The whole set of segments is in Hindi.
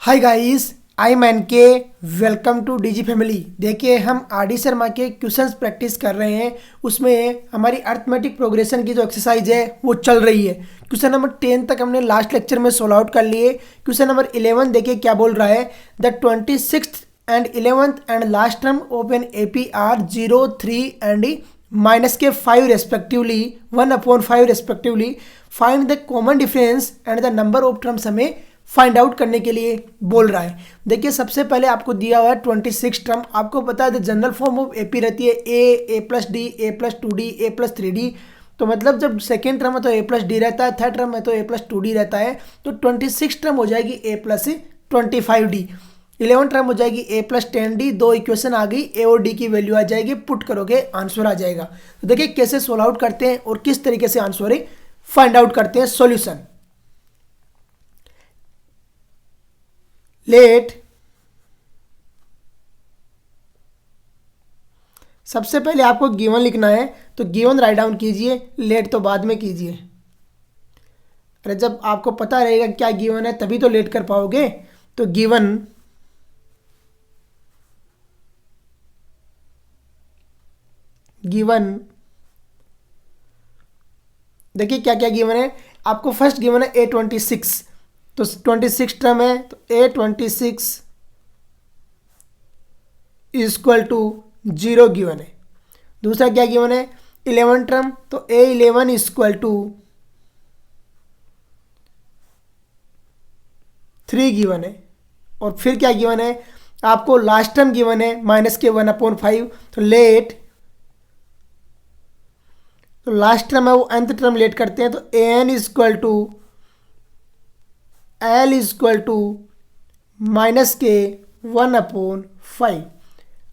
Hi guys, I am N K. Welcome to DG family. देखिए, हम आर डी शर्मा के क्वेश्चंस प्रैक्टिस कर रहे हैं। उसमें हमारी अर्थमेटिक प्रोग्रेशन की जो एक्सरसाइज है वो चल रही है। क्वेश्चन नंबर 10 तक हमने लास्ट लेक्चर में सोल्व आउट कर लिए। क्वेश्चन नंबर 11 देखिए क्या बोल रहा है। The 26th and 11th and last term of an A P are 0, 3 and minus के 5 respectively, 1/5 respectively. Find the common difference and the number of terms हमें फाइंड आउट करने के लिए बोल रहा है। देखिए, सबसे पहले आपको दिया हुआ है 26 टर्म। आपको पता है the general form of AP रहती है ए प्लस डी, ए प्लस 2d, ए प्लस 3d। तो मतलब जब सेकेंड टर्म है तो ए प्लस डी रहता है, थर्ड टर्म है तो ए प्लस 2d रहता है। तो 26 टर्म हो जाएगी ए प्लस 25d। 11 टर्म हो जाएगी ए प्लस 10d। दो इक्वेशन आ गई, ए और डी की वैल्यू आ जाएगी, पुट करोगे आंसर आ जाएगा। तो देखिए कैसे सोल्व आउट करते हैं और किस तरीके से आंसर फाइंड आउट करते हैं। सॉल्यूशन, लेट सबसे पहले आपको गिवन लिखना है, तो गिवन राइट डाउन कीजिए, लेट तो बाद में कीजिए। अरे जब आपको पता रहेगा क्या गिवन है तभी तो लेट कर पाओगे। तो गिवन गिवन देखिए क्या क्या गिवन है। आपको फर्स्ट गिवन है A26, तो 26 टर्म है तो A26 इक्वल टू 0 गिवन है। दूसरा क्या गिवन है 11 टर्म, तो A11 इक्वल टू 3 गिवन है। और फिर क्या गिवन है आपको लास्ट टर्म गिवन है माइनस के 1/5। तो लेट, तो लास्ट टर्म है वो nth टर्म लेट करते हैं, तो an equal to l equal to minus के 1/5,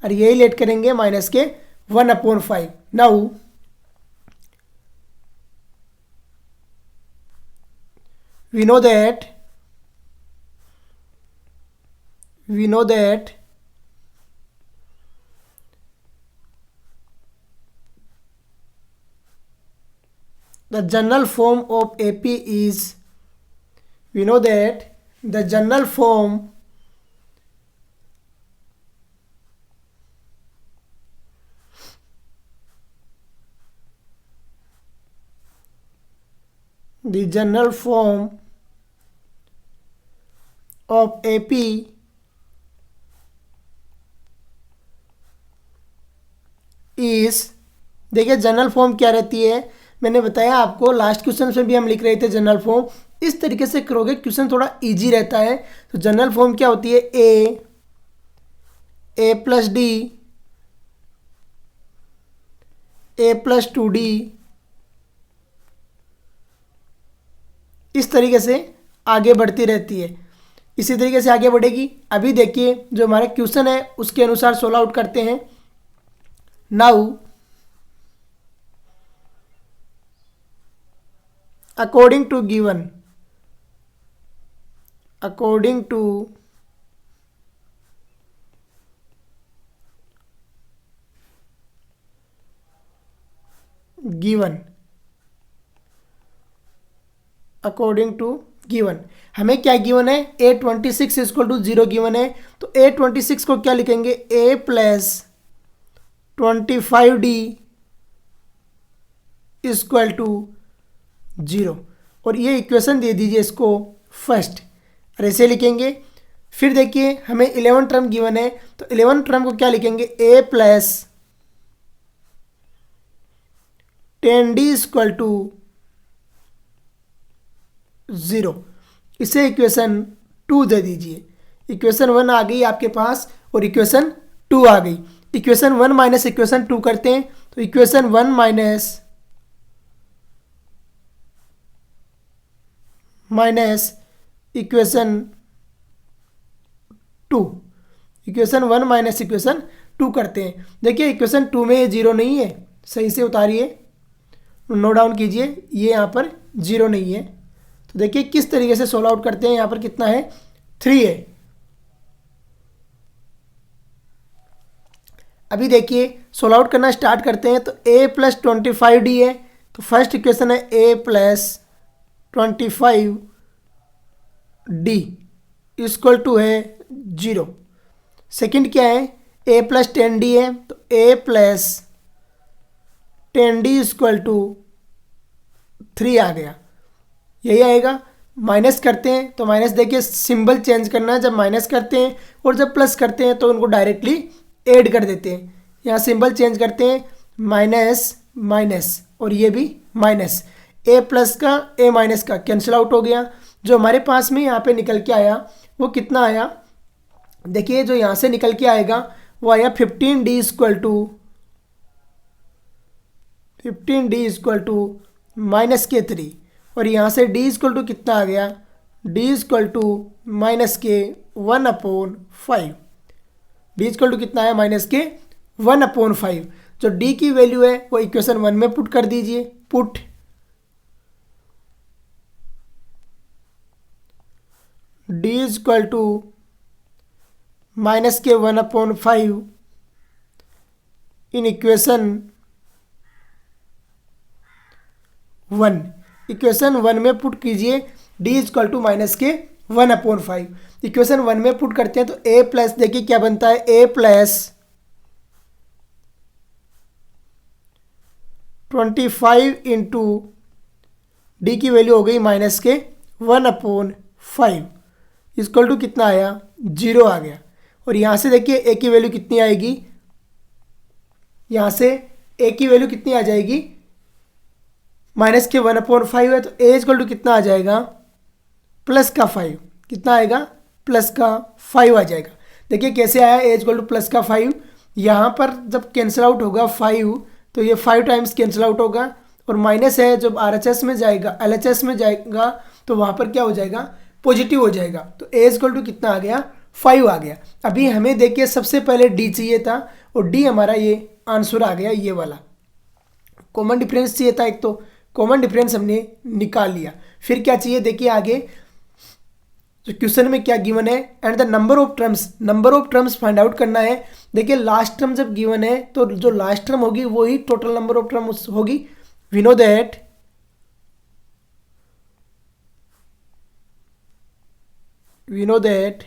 और यही लेट करेंगे माइनस के 1/5। Now we know that the general form of AP is, we know that the general form of AP is, देखिए जनरल फॉर्म क्या रहती है, मैंने बताया आपको लास्ट क्वेश्चन में भी हम लिख रहे थे जनरल फॉर्म। इस तरीके से करोगे क्वेश्चन थोड़ा इजी रहता है। तो जनरल फॉर्म क्या होती है ए प्लस डी, ए प्लस 2d, इस तरीके से आगे बढ़ती रहती है। इसी तरीके से आगे बढ़ेगी। अभी देखिए जो हमारा क्वेश्चन है उसके अनुसार सोल्व आउट करते हैं। Now according to given according to हमें क्या गिवन है A26 इक्वल टू 0 गिवन है। तो A26 को क्या लिखेंगे A plus 25D equal to 0, और ये इक्वेशन दे दीजिए इसको फर्स्ट, और ऐसे लिखेंगे। फिर देखिए हमें 11 टर्म गिवन है, तो 11 टर्म को क्या लिखेंगे A plus 10D equal to 0, इसे इक्वेशन 2 दे दीजिए। इक्वेशन 1 आ गई आपके पास और इक्वेशन 2 आ गई। इक्वेशन 1 माइनस इक्वेशन 2 करते हैं, तो equation 1 minus equation 2, equation 1 minus equation 2 करते हैं। देखिए इक्वेशन 2 में ये 0 नहीं है, सही से उतारिए, नोट डाउन कीजिए, ये यहाँ पर 0 नहीं है। तो देखिए किस तरीके से सोल्व आउट करते हैं। यहाँ पर कितना है 3 है। अभी देखिए सोल्व आउट करना स्टार्ट करते हैं। तो A प्लस 25D है, तो फर्स्ट इक्वेशन है A plus 25D equal to है 0। सेकंड क्या है, a प्लस 10d है, तो a plus 10d equal to 3 आ गया, यही आएगा। माइनस करते हैं तो माइनस देखिए सिंबल चेंज करना है, जब माइनस करते हैं और जब प्लस करते हैं तो उनको डायरेक्टली ऐड कर देते हैं। यहाँ सिंबल चेंज करते हैं, माइनस माइनस और ये भी माइनस, ए प्लस का ए माइनस का कैंसिल आउट हो गया। जो हमारे पास में यहाँ पे निकल के आया वो कितना आया, देखिए जो यहाँ से निकल के आएगा वो आया 15d इक्वल टू माइनस के 3, और यहाँ से d इक्वल टू कितना आ गया, d इक्वल टू माइनस के 1/5। d इक्वल टू कितना है, माइनस के 1/5। जो d की वैल्यू है वो इक्वेशन 1 में पुट कर दीजिए, put d equal to minus के 1/5 इन इक्वेशन 1। इक्वेशन 1 में पुट कीजिए d इक्वल टू माइनस के 1/5। इक्वेशन 1 में पुट करते हैं तो a प्लस, देखिए क्या बनता है, a प्लस 25 इंटू डी की वैल्यू हो गई माइनस के 1/5 इक्वल टू कितना आया, 0 आ गया। और यहाँ से देखिए ए की वैल्यू कितनी आएगी, यहाँ से ए की वैल्यू कितनी आ जाएगी, माइनस के 1/5 है तो ए इक्वल टू कितना आ जाएगा, प्लस का 5। कितना आएगा, प्लस का 5 आ जाएगा। देखिए कैसे आया, ए इक्वल टू प्लस का 5। यहाँ पर जब कैंसिल आउट होगा 5 तो ये 5 टाइम्स कैंसिल आउट होगा, और माइनस है जब RHS में जाएगा, LHS में जाएगा तो वहाँ पर क्या हो जाएगा, पॉजिटिव हो जाएगा। तो ए इक्वल टू कितना आ गया, 5 आ गया। अभी हमें देखिए सबसे पहले डी चाहिए था और डी हमारा ये आंसर आ गया, ये वाला कॉमन डिफरेंस चाहिए था एक, तो कॉमन डिफरेंस हमने निकाल लिया। फिर क्या चाहिए, देखिए आगे जो क्वेश्चन में क्या गिवन है, and the number of terms find out करना है। देखिए लास्ट टर्म जब गिवन है तो जो लास्ट टर्म होगी वो ही टोटल नंबर ऑफ टर्म्स होगी। We know that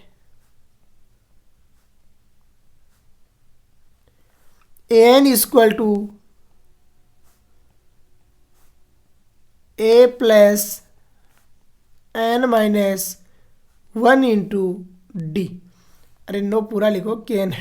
an equal to a plus n minus 1 into D. अरे नो, पूरा लिखो के एन।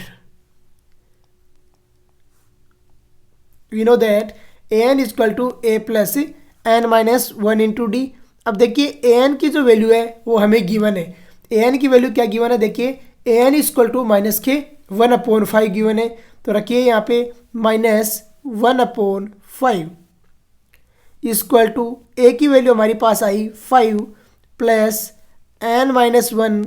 We know that A N equal to A plus N minus 1 into D. अब देखिए ए एन की जो वैल्यू है वो हमें गिवन है। ए एन की वैल्यू क्या गिवन है, देखिए A N equal to minus के 1/5 गिवन है, तो रखिए यहाँ पे माइनस 1/5 इक्वल टू ए की वैल्यू हमारी पास आई 5 प्लस एन माइनस 1,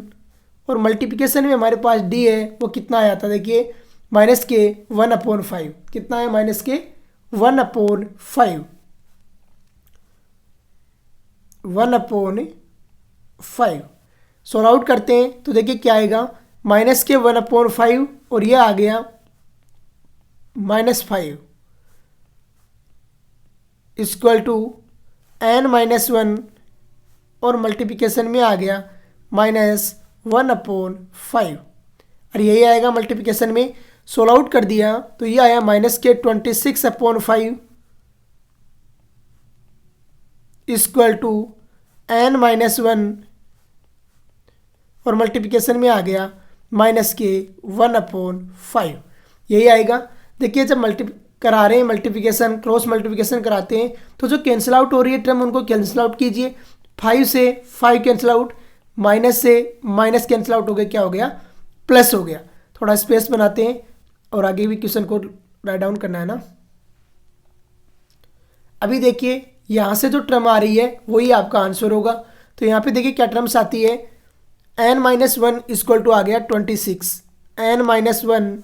और मल्टीप्लिकेशन में हमारे पास डी है वो कितना आया था, देखिए माइनस के 1/5। कितना है, माइनस के 1/5 सॉल्व आउट करते हैं तो देखिए क्या आएगा, माइनस के 1/5 और ये आ गया -5 इक्वल टू एन माइनस 1, और मल्टीप्लिकेशन में आ गया -1/5, और यही आएगा मल्टीप्लिकेशन में। सोल्व आउट कर दिया तो ये आया माइनस के 26/5 इक्वल टू एन माइनस 1, और मल्टीप्लिकेशन में आ गया माइनस के 1/5, यही आएगा। देखिए जब करा रहे हैं मल्टीप्लिकेशन, क्रॉस मल्टीप्लिकेशन कराते हैं तो जो कैंसिल आउट हो रही है टर्म उनको कैंसिल आउट कीजिए। 5 से 5 कैंसिल आउट, माइनस से माइनस कैंसिल आउट हो गया, क्या हो गया, प्लस हो गया। थोड़ा स्पेस बनाते हैं और आगे भी क्वेश्चन को राइट डाउन करना है ना। अभी देखिए यहाँ से जो टर्म आ रही है वही आपका आंसर होगा। तो यहाँ पे देखिए क्या टर्म्स आती है, n माइनस 1 इक्वल टू आ गया 26, n माइनस 1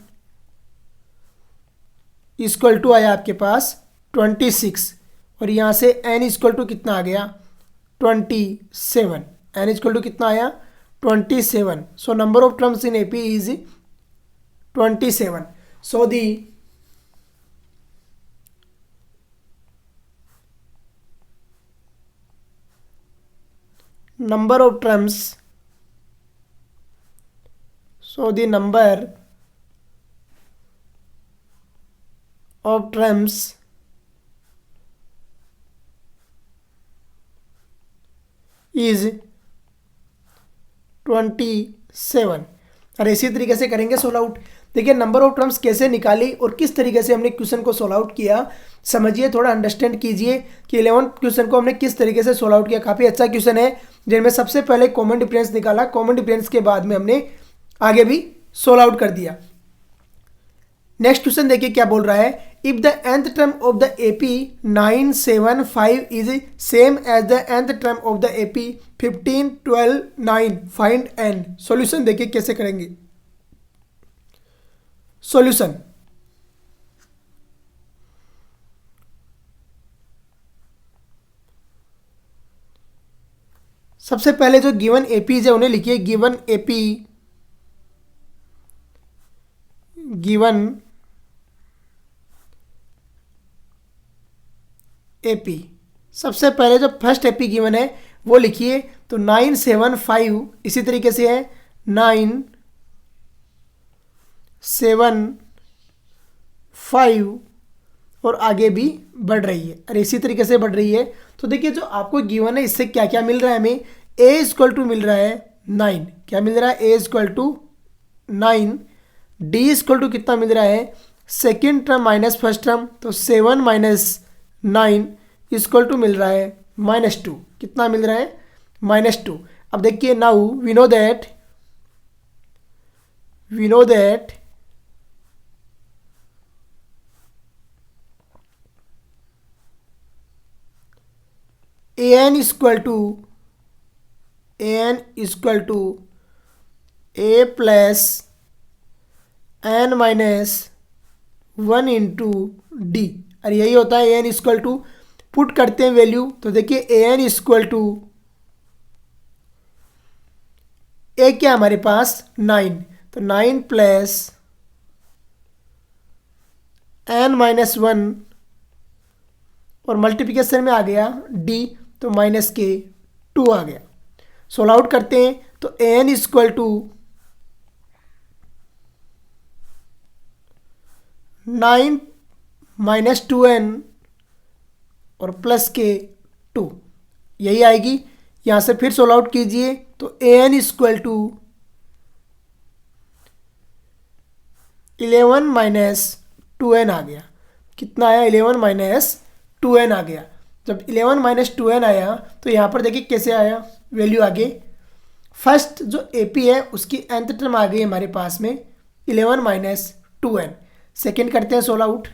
इक्वल टू आया आपके पास 26, और यहाँ से n इक्वल टू कितना आ गया 27, n इक्वल टू कितना आया 27। So number of terms in AP is 27। So the number of terms So the number of terms is 27। और इसी तरीके से करेंगे सोल्व आउट। देखिए नंबर ऑफ टर्म्स कैसे निकाली और किस तरीके से हमने क्वेश्चन को सोल्व आउट किया, समझिए, थोड़ा अंडरस्टैंड कीजिए कि 11 क्वेश्चन को हमने किस तरीके से सोल्व आउट किया। काफ़ी अच्छा क्वेश्चन है जिनमें सबसे पहले कॉमन डिफरेंस निकाला, कॉमन डिफरेंस के बाद में हमने आगे भी सोल्व आउट कर दिया। नेक्स्ट क्वेश्चन देखिए क्या बोल रहा है, if the nth term of the AP 975 is same as the nth term of the AP 15 12 9 find n। Solution देखिए कैसे करेंगे। सॉल्यूशन सबसे पहले जो गिवन APs है उन्हें लिखिए, गिवन AP सबसे पहले जो फर्स्ट AP गिवन है वो लिखिए। तो 975 इसी तरीके से है 975 और आगे भी बढ़ रही है और इसी तरीके से बढ़ रही है। तो देखिए जो आपको गिवन है इससे क्या क्या मिल रहा है, हमें a इक्वल टू मिल रहा है 9, क्या मिल रहा है, a equal to 9, d equal to कितना मिल रहा है, second term minus first term, तो 7 माइनस 9 इक्वल टू मिल रहा है -2, कितना मिल रहा है, -2। अब देखिए now we know that an equal to a plus n minus 1 into D, और यही होता है an इक्वल टू, पुट करते हैं वैल्यू, तो देखिए an इक्वल टू a क्या हमारे पास 9, तो 9 प्लस n माइनस 1 और मल्टीप्लिकेशन में आ गया d, तो -2 आ गया। सोल्व आउट करते हैं तो an equal to 9 minus 2n और प्लस -2 यही आएगी। यहाँ से फिर सोल्व आउट कीजिए तो an equal to 11 minus 2n आ गया, कितना आया, 11 माइनस 2n आ गया। जब 11 माइनस 2n आया तो यहाँ पर देखिए कैसे आया वैल्यू आगे, फर्स्ट जो AP है उसकी nth टर्म आ गई हमारे पास में 11 माइनस 2n। सेकेंड करते हैं solve out.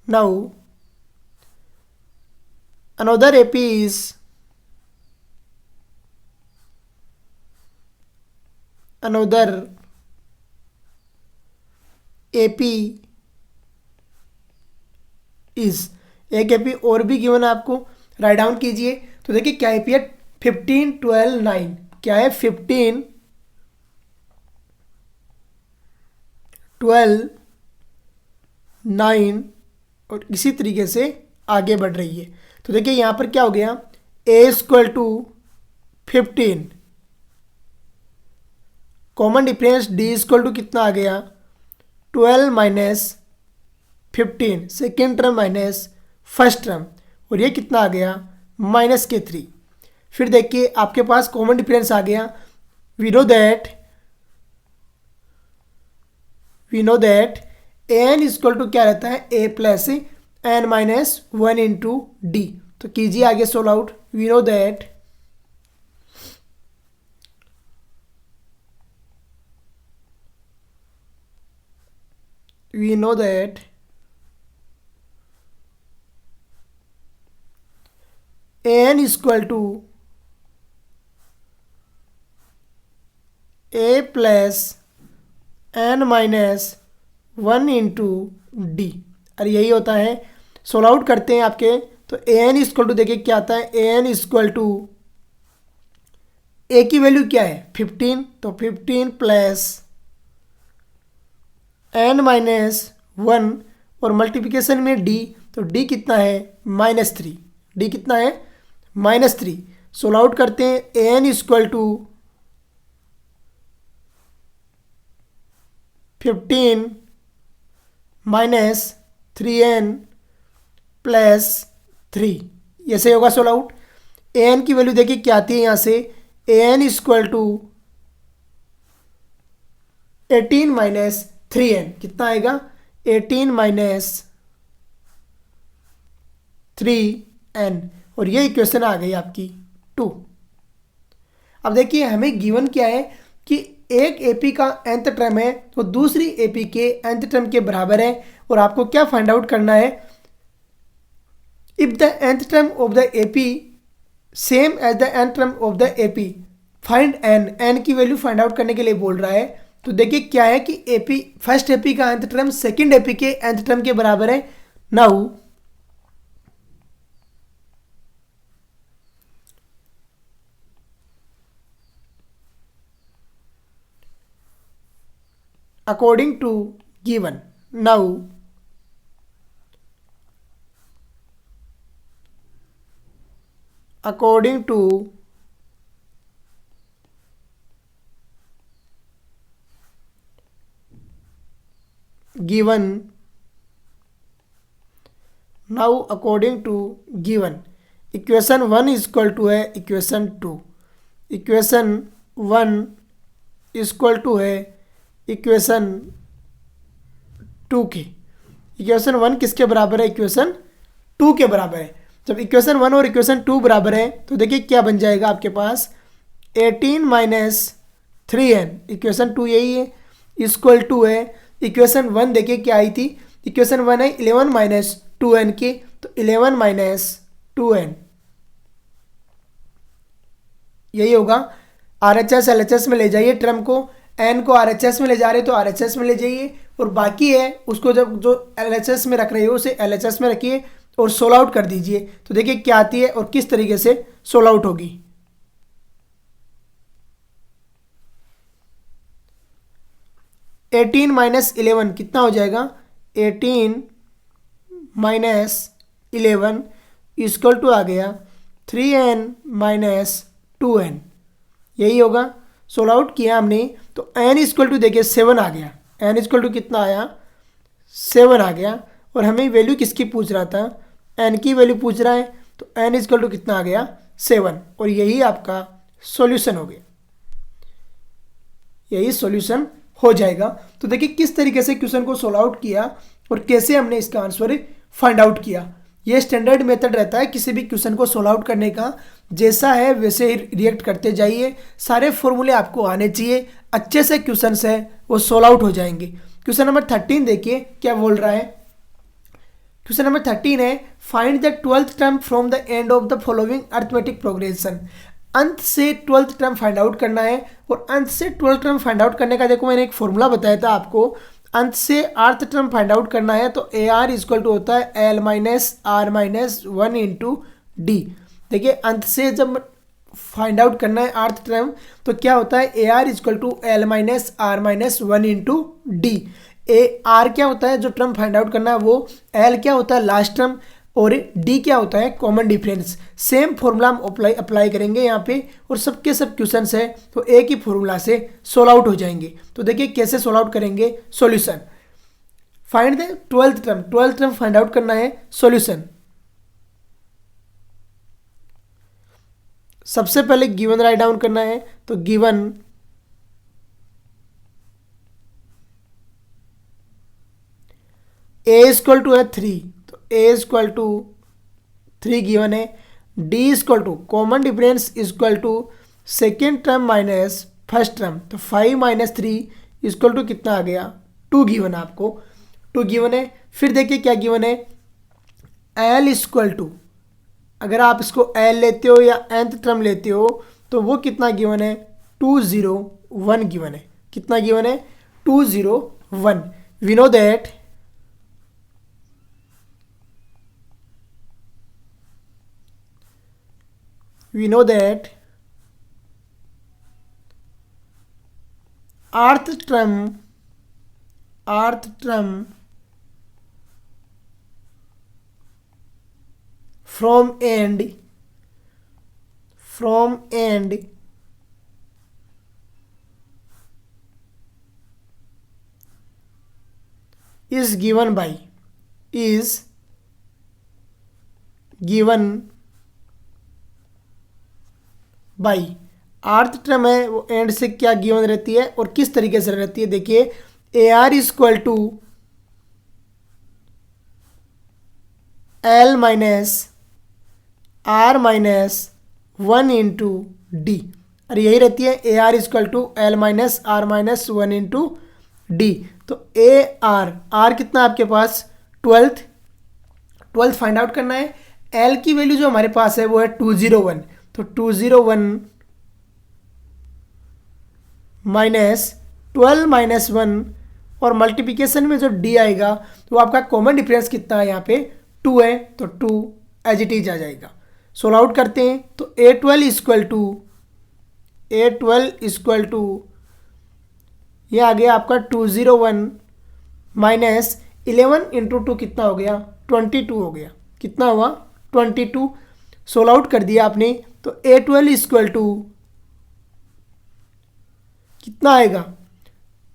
Now another AP is एक AP और भी गिवन है आपको, राइट डाउन कीजिए। तो देखिए क्या AP है, 15 12 9, क्या है 15 12 9 और इसी तरीके से आगे बढ़ रही है। तो देखिए यहाँ पर क्या हो गया, a equal to 15, common difference d equal to कितना आ गया, 12 minus 15, second term minus first term, और ये कितना आ गया -3। फिर देखिए आपके पास कॉमन डिफरेंस आ गया। We know that an equal to क्या रहता है, a plus n minus 1 into d. तो कीजिए आगे solve out. We know that an equal to a plus n minus 1 into D, और यही होता है। सोल्व आउट करते हैं आपके, तो an इक्वल टू देखिए क्या आता है, an इक्वल टू a की वैल्यू क्या है 15, तो 15 प्लस n माइनस 1 और मल्टीप्लिकेशन में d, तो d कितना है -3, d कितना है -3। सोल्व आउट करते हैं, an equal to 15 -3n plus 3, ऐसे होगा सोल्व आउट। an की वैल्यू देखिए क्या आती है यहाँ से, an इक्वल टू 18 -3n, कितना आएगा 18 -3n, और ये इक्वेशन आ गई आपकी 2। अब देखिए हमें गिवन क्या है कि एक एपी का nth टर्म है तो दूसरी एपी के nth टर्म के बराबर है, और आपको क्या फाइंड आउट करना है, if the nth term of the AP same as the nth term of the AP find n की वैल्यू फाइंड आउट करने के लिए बोल रहा है। तो देखिए क्या है कि एपी फर्स्ट एपी का nth टर्म सेकंड एपी के nth टर्म के बराबर है। Now according to given, now according to given, now according to given equation 1 equal to है इक्वेशन 2, इक्वेशन 1 इक्वल टू है इक्वेशन 2 के। इक्वेशन 1 किसके बराबर है, इक्वेशन 2 के बराबर है। जब इक्वेशन 1 और इक्वेशन 2 बराबर है तो देखिए क्या बन जाएगा आपके पास, 18 -3n, इक्वेशन 2 यही है, इक्वल टू है इक्वेशन 1। देखिए क्या आई थी, इक्वेशन 1 है 11 -2n की, तो 11 -2n यही होगा। RHS LHS में ले जाइए टर्म को, n को RHS में ले जा रहे तो RHS में ले जाइए, और बाकी है उसको जब जो LHS में रख रहे हो उसे LHS में रखिए और सोल्व आउट कर दीजिए। तो देखिए क्या आती है और किस तरीके से सोल्व आउट होगी। 18 - 11 कितना हो जाएगा, 18 - 11 इक्वल टू आ गया 3n - 2n, यही होगा। सोल्व आउट किया हमने तो n इक्वल टू देखिए 7 आ गया, n इक्वल टू कितना आया 7 आ गया, और हमें वैल्यू किसकी पूछ रहा था, n की वैल्यू पूछ रहा है, तो n इक्वल टू कितना आ गया 7, और यही आपका सॉल्यूशन हो गया, यही सॉल्यूशन हो जाएगा। तो देखिए किस तरीके से क्वेश्चन को सोल्व आउट किया और कैसे हमने इसका आंसर फाइंड आउट किया। ये स्टैंडर्ड मेथड रहता है किसी भी क्वेश्चन को सोल्व आउट करने का, जैसा है वैसे ही रिएक्ट करते जाइए, सारे फॉर्मूले आपको आने चाहिए, अच्छे से क्वेश्चंस है वो सोल्व आउट हो जाएंगे। क्वेश्चन नंबर 13 देखिए क्या बोल रहा है। क्वेश्चन नंबर 13 है, find the 12th term from the end of the following arithmetic progression. अंत से 12th टर्म फाइंड आउट करना है, और अंत से 12th टर्म फाइंड आउट करने का देखो मैंने एक फॉर्मूला बताया था आपको, अंत से आर्थ टर्म फाइंड आउट करना है तो AR इक्वल टू होता है L - R - 1 इंटू डी। देखिए अंत से जब फाइंड आउट करना है आर्थ टर्म तो क्या होता है, AR equal to L - R - 1 into d. AR क्या होता है जो टर्म फाइंड आउट करना है वो, L क्या होता है लास्ट टर्म, और D क्या होता है कॉमन डिफरेंस। सेम फॉर्मूला हम अप्लाई करेंगे यहाँ पे, और सबके सब क्वेश्चंस है तो एक ही फॉर्मूला से सोल्व आउट हो जाएंगे। तो देखिए कैसे सोल्व आउट करेंगे, solution find the 12th term find out करना है, सॉल्यूशन। सबसे पहले गिवन राइट डाउन करना है, तो गिवन A इक्वल टू है 3, तो A इक्वल टू 3 गिवन है, D equal to common difference equal to second term minus first term, तो 5 - 3 इक्वल टू कितना आ गया 2 गिवन है, आपको 2 गिवन है। फिर देखिए क्या गिवन है, L इक्वल टू, अगर आप इसको L लेते हो या nth टर्म लेते हो तो वो कितना गिवन है 201 गिवन है। कितना गिवन है 201। We know that rth term from end from end is given by, is given by. आर्थ टर्म है वो एंड से क्या गिवन रहती है और किस तरीके से रहती है। देखिए a r equal to l minus r minus 1 into D, और यही रहती है a r equal to l minus r minus 1 into d. तो ए आर कितना आपके पास 12 फाइंड आउट करना है। एल की वैल्यू जो हमारे पास है वो है 201, तो 201 माइनस 12 माइनस 1 और मल्टीप्लिकेशन में जो डी आएगा तो आपका कॉमन डिफरेंस कितना है, यहाँ पे 2 है, तो 2 एज इट इज आ जाएगा। सोल्व आउट करते हैं तो A12 इक्वल टू ये आ गया आपका 201 माइनस 11 इंटू 2 कितना हो गया 22 हो गया। कितना हुआ 22। सोल्व आउट कर दिया आपने तो A12 इक्वल टू कितना आएगा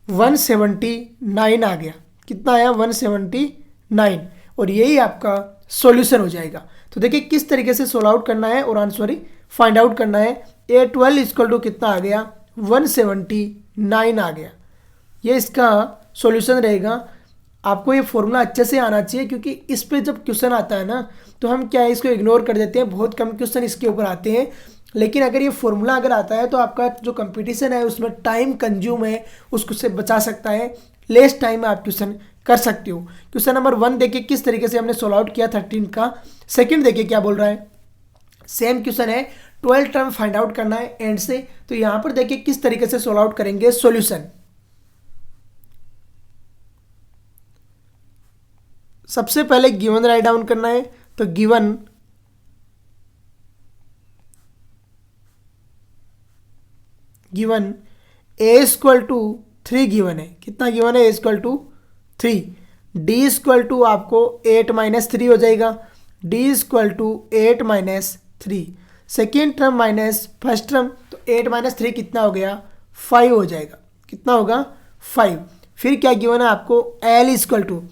179 आ गया। कितना आया 179, और यही आपका सॉल्यूशन हो जाएगा। तो देखिए किस तरीके से सोल्व आउट करना है और आंसर फाइंड आउट करना है। A12 इक्वल टू कितना आ गया 179 आ गया। ये इसका सॉल्यूशन रहेगा। आपको ये फॉर्मूला अच्छे से आना चाहिए, क्योंकि इस पे जब क्वेश्चन आता है ना तो हम क्या है इसको इग्नोर कर देते हैं, बहुत कम क्वेश्चन इसके ऊपर आते हैं। लेकिन अगर ये फॉर्मूला अगर आता है तो आपका जो कंपटीशन है उसमें टाइम कंज्यूम है उसको से बचा सकता है, लेस टाइम में आप क्वेश्चन कर सकते हो। क्वेश्चन नंबर 1 देखिए किस तरीके से हमने सोल्व आउट किया 13 का। सेकंड देखिए क्या बोल रहा है, सेम क्वेश्चन है 12 टर्म फाइंड आउट करना है एंड से। तो यहाँ पर देखिए किस तरीके से सोल्व आउट करेंगे सॉल्यूशन। सबसे पहले गिवन राइट डाउन करना है, तो given A equal to 3 given है। कितना गिवन है A equal to 3। D equal to आपको 8 माइनस 3 हो जाएगा। D equal to 8 minus 3, second term minus first term, तो 8 माइनस 3 कितना हो गया 5 हो जाएगा। कितना होगा 5। फिर क्या गिवन है आपको l equal to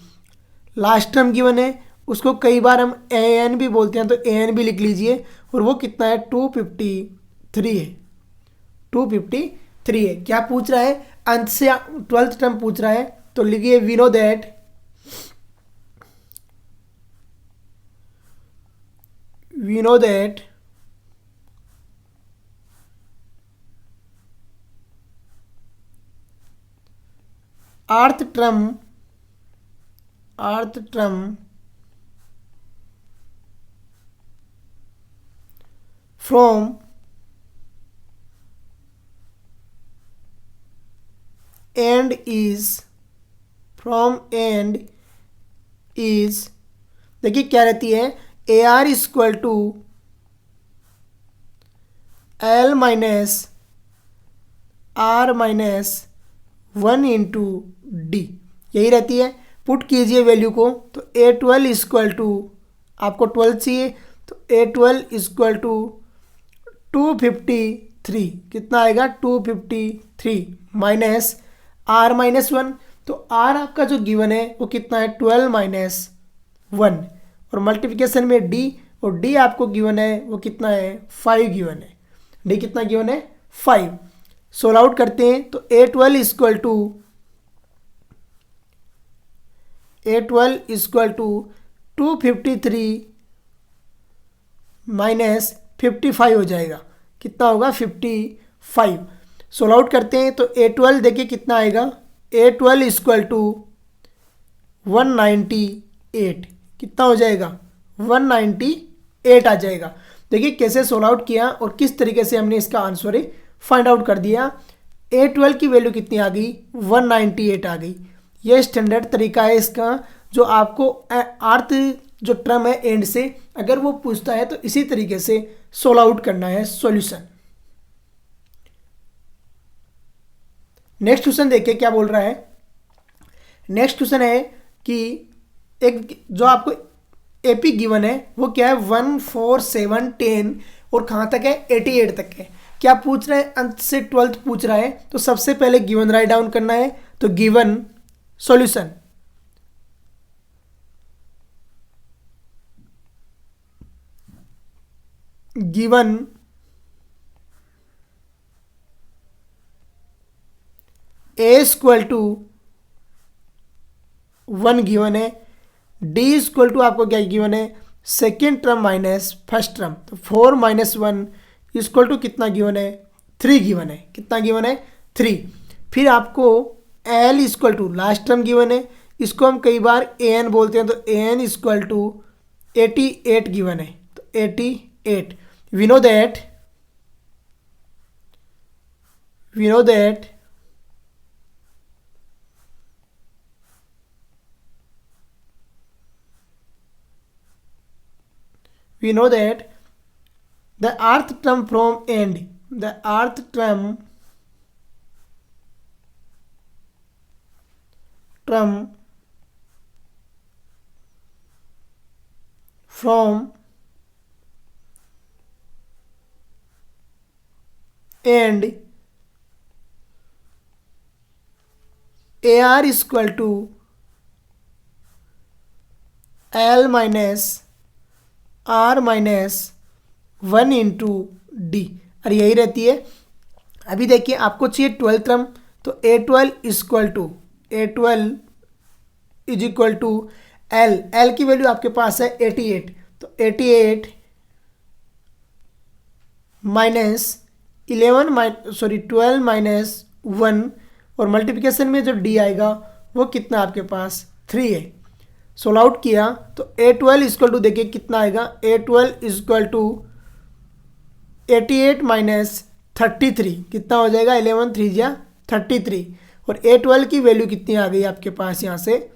last term given है, उसको कई बार हम ए एन भी बोलते हैं, तो ए एन भी लिख लीजिए, और वो कितना है 253 है। 253 है। क्या पूछ रहा है अंत से 12th टर्म पूछ रहा है, तो लिखिए वी नो दैट अर्थ टर्म फ्रॉम एंड इज देखिए क्या रहती है a r equal to l minus r minus 1 into d, यही रहती है। पुट कीजिए वैल्यू को, तो A12 इक्वल टू आपको 12 चाहिए, तो A12 इक्वल टू 253। कितना आएगा 253 माइनस आर माइनस 1, तो आर आपका जो गिवन है वो कितना है 12 माइनस 1, और मल्टीप्लिकेशन में डी, और डी आपको गिवन है वो कितना है 5 गिवन है। डी कितना गिवन है 5। सोल्व आउट करते हैं तो A12 इक्वल टू 253 माइनस 55 हो जाएगा। कितना होगा 55। सोल्व आउट करते हैं तो A12 देखिए कितना आएगा, A12 इक्वल टू 198। कितना हो जाएगा 198 आ जाएगा। देखिए कैसे सोल्व आउट किया और किस तरीके से हमने इसका आंसर फाइंड आउट कर दिया। A12 की वैल्यू कितनी आ गई 198 आ गई। ये स्टैंडर्ड तरीका है इसका, जो आपको अर्थ जो टर्म है एंड से अगर वो पूछता है तो इसी तरीके से सोल्व आउट करना है सॉल्यूशन। नेक्स्ट क्वेश्चन देखिए क्या बोल रहा है। नेक्स्ट क्वेश्चन है कि एक जो आपको एपी गिवन है वो क्या है 1 4 7 10 और कहाँ तक है 88 तक है। क्या पूछ रहे हैं, अंत से 12th पूछ रहा है, तो सबसे पहले गिवन राइट डाउन करना है। तो given solution, given A equal to 1 given है, डी इक्वल टू आपको क्या गिवन है, second term minus first term. तो 4 - 1 इक्वल टू कितना गिवन है, 3 गिवन है। कितना गिवन है, 3। फिर आपको l equal to last term given है, इसको हम कई बार ए एन बोलते हैं, तो a N equal to 88 given है। तो 88 we know that the earth term from end, the earth term from end AR is equal to L minus R minus 1 into D. अरे यही रहती है। अभी देखिए आपको चाहिए 12th टर्म, तो A12 is equal to l की वैल्यू आपके पास है 88, तो 88 माइनस 12 माइनस 1 और मल्टीप्लिकेशन में जो डी आएगा वो कितना आपके पास 3 है। सोल्व आउट किया तो A12 इक्वल टू देखिए कितना आएगा, A12 इक्वल टू 88 माइनस 33 कितना हो जाएगा, 11 3 जा 33। और A12 की वैल्यू कितनी आ गई आपके पास यहाँ से,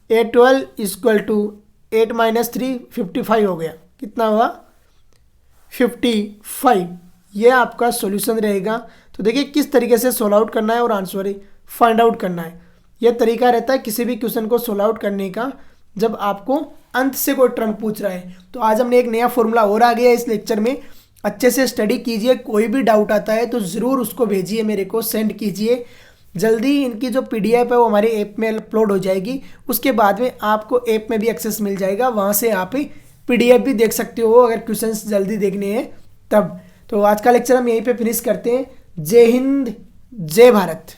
A12 इक्वल टू 8 माइनस 3 55 हो गया। कितना हुआ, 55। ये आपका सॉल्यूशन रहेगा। तो देखिए किस तरीके से सोल्व आउट करना है और आंसर फाइंड आउट करना है। यह तरीका रहता है किसी भी क्वेश्चन को सोल्व आउट करने का जब आपको अंत से कोई टर्म पूछ रहा है। तो आज हमने एक नया फॉर्मूला और आ गया इस लेक्चर में, अच्छे से स्टडी कीजिए। कोई भी डाउट आता है तो ज़रूर उसको भेजिए, मेरे को सेंड कीजिए। जल्दी इनकी जो PDF है वो हमारे ऐप में अपलोड हो जाएगी, उसके बाद में आपको ऐप में भी एक्सेस मिल जाएगा, वहाँ से आप PDF भी देख सकते हो अगर क्वेश्चंस जल्दी देखने हैं तब। तो आज का लेक्चर हम यहीं पे फिनिश करते हैं। जय हिंद, जय भारत।